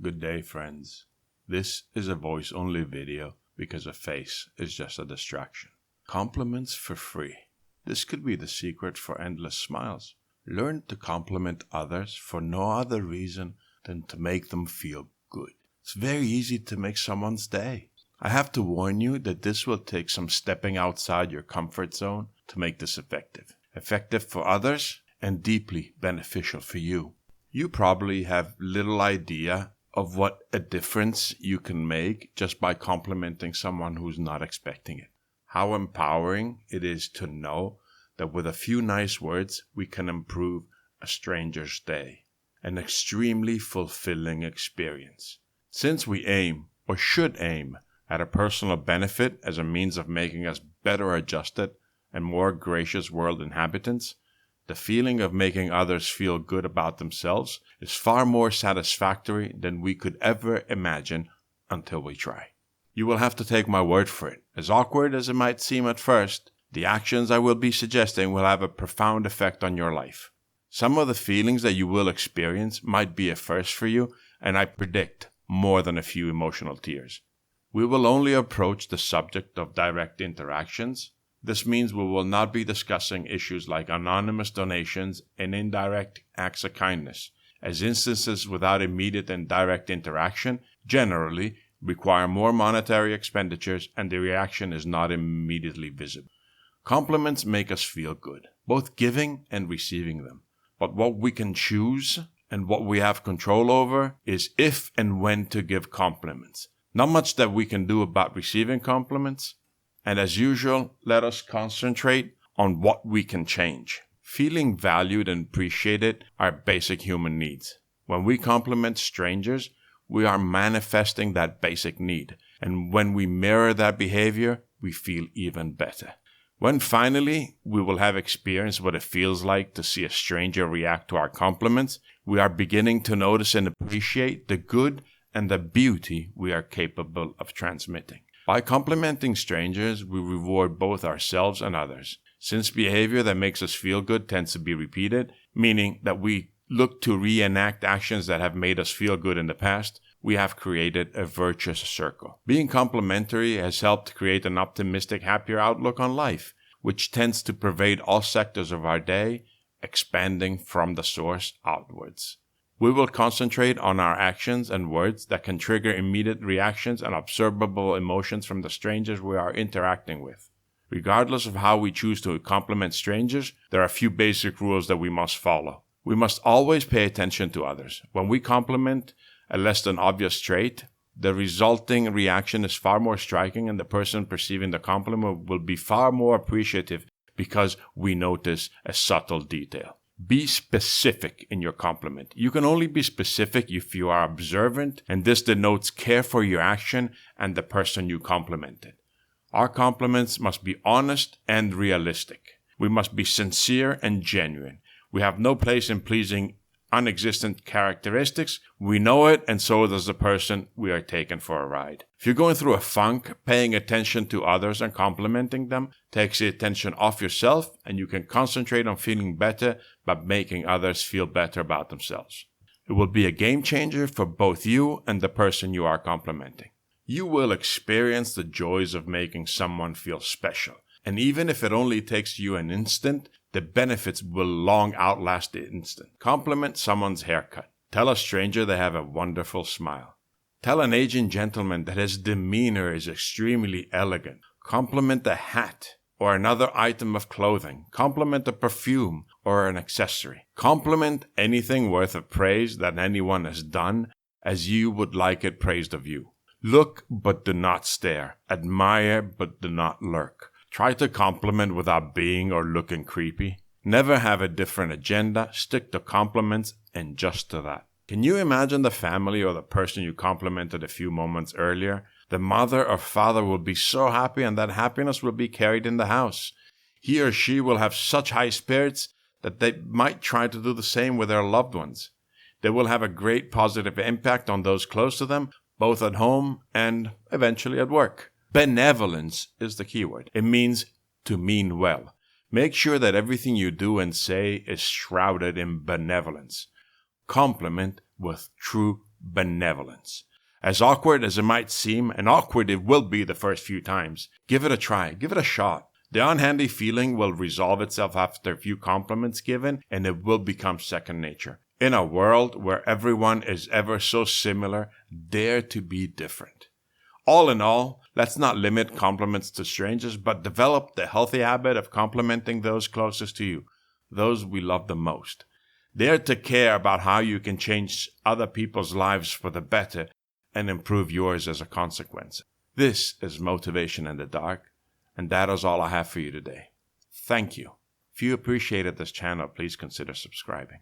Good day, friends. This is a voice-only video because a face is just a distraction. Compliments for free. This could be the secret for endless smiles. Learn to compliment others for no other reason than to make them feel good. It's very easy to make someone's day. I have to warn you that this will take some stepping outside your comfort zone to make this effective. Effective for others and deeply beneficial for you. You probably have little idea of what a difference you can make just by complimenting someone who's not expecting it. How empowering it is to know that with a few nice words we can improve a stranger's day. An extremely fulfilling experience. Since we aim, or should aim, at a personal benefit as a means of making us better adjusted and more gracious world inhabitants, the feeling of making others feel good about themselves is far more satisfactory than we could ever imagine until we try. You will have to take my word for it. As awkward as it might seem at first, the actions I will be suggesting will have a profound effect on your life. Some of the feelings that you will experience might be a first for you, and I predict more than a few emotional tears. We will only approach the subject of direct interactions. This means we will not be discussing issues like anonymous donations and indirect acts of kindness, as instances without immediate and direct interaction generally require more monetary expenditures and the reaction is not immediately visible. Compliments make us feel good, both giving and receiving them. But what we can choose and what we have control over is if and when to give compliments. Not much that we can do about receiving compliments. And as usual, let us concentrate on what we can change. Feeling valued and appreciated are basic human needs. When we compliment strangers, we are manifesting that basic need. And when we mirror that behavior, we feel even better. When finally we will have experienced what it feels like to see a stranger react to our compliments, we are beginning to notice and appreciate the good and the beauty we are capable of transmitting. By complimenting strangers, we reward both ourselves and others. Since behavior that makes us feel good tends to be repeated, meaning that we look to reenact actions that have made us feel good in the past, we have created a virtuous circle. Being complimentary has helped create an optimistic, happier outlook on life, which tends to pervade all sectors of our day, expanding from the source outwards. We will concentrate on our actions and words that can trigger immediate reactions and observable emotions from the strangers we are interacting with. Regardless of how we choose to compliment strangers, there are a few basic rules that we must follow. We must always pay attention to others. When we compliment a less than obvious trait, the resulting reaction is far more striking and the person perceiving the compliment will be far more appreciative because we notice a subtle detail. Be specific in your compliment. You can only be specific if you are observant, and this denotes care for your action and the person you complimented. Our compliments must be honest and realistic. We must be sincere and genuine. We have no place in pleasing unexistent characteristics. We know it, and so does the person we are taking for a ride. If you're going through a funk, paying attention to others and complimenting them takes the attention off yourself, and you can concentrate on feeling better by making others feel better about themselves. It will be a game changer for both you and the person you are complimenting. You will experience the joys of making someone feel special, and even if it only takes you an instant, the benefits will long outlast the instant. Compliment someone's haircut. Tell a stranger they have a wonderful smile. Tell an aging gentleman that his demeanor is extremely elegant. Compliment a hat or another item of clothing. Compliment a perfume or an accessory. Compliment anything worth of praise that anyone has done as you would like it praised of you. Look but do not stare. Admire but do not lurk. Try to compliment without being or looking creepy. Never have a different agenda. Stick to compliments and just to that. Can you imagine the family or the person you complimented a few moments earlier? The mother or father will be so happy, and that happiness will be carried in the house. He or she will have such high spirits that they might try to do the same with their loved ones. They will have a great positive impact on those close to them, both at home and eventually at work. Benevolence is the keyword. It means to mean well. Make sure that everything you do and say is shrouded in benevolence. Compliment with true benevolence. As awkward as it might seem, and awkward it will be the first few times, give it a try, give it a shot. The unhandy feeling will resolve itself after a few compliments given, and it will become second nature. In a world where everyone is ever so similar, dare to be different. All in all, let's not limit compliments to strangers, but develop the healthy habit of complimenting those closest to you, those we love the most. Dare to care about how you can change other people's lives for the better and improve yours as a consequence. This is Motivation in the Dark, and that is all I have for you today. Thank you. If you appreciated this channel, please consider subscribing.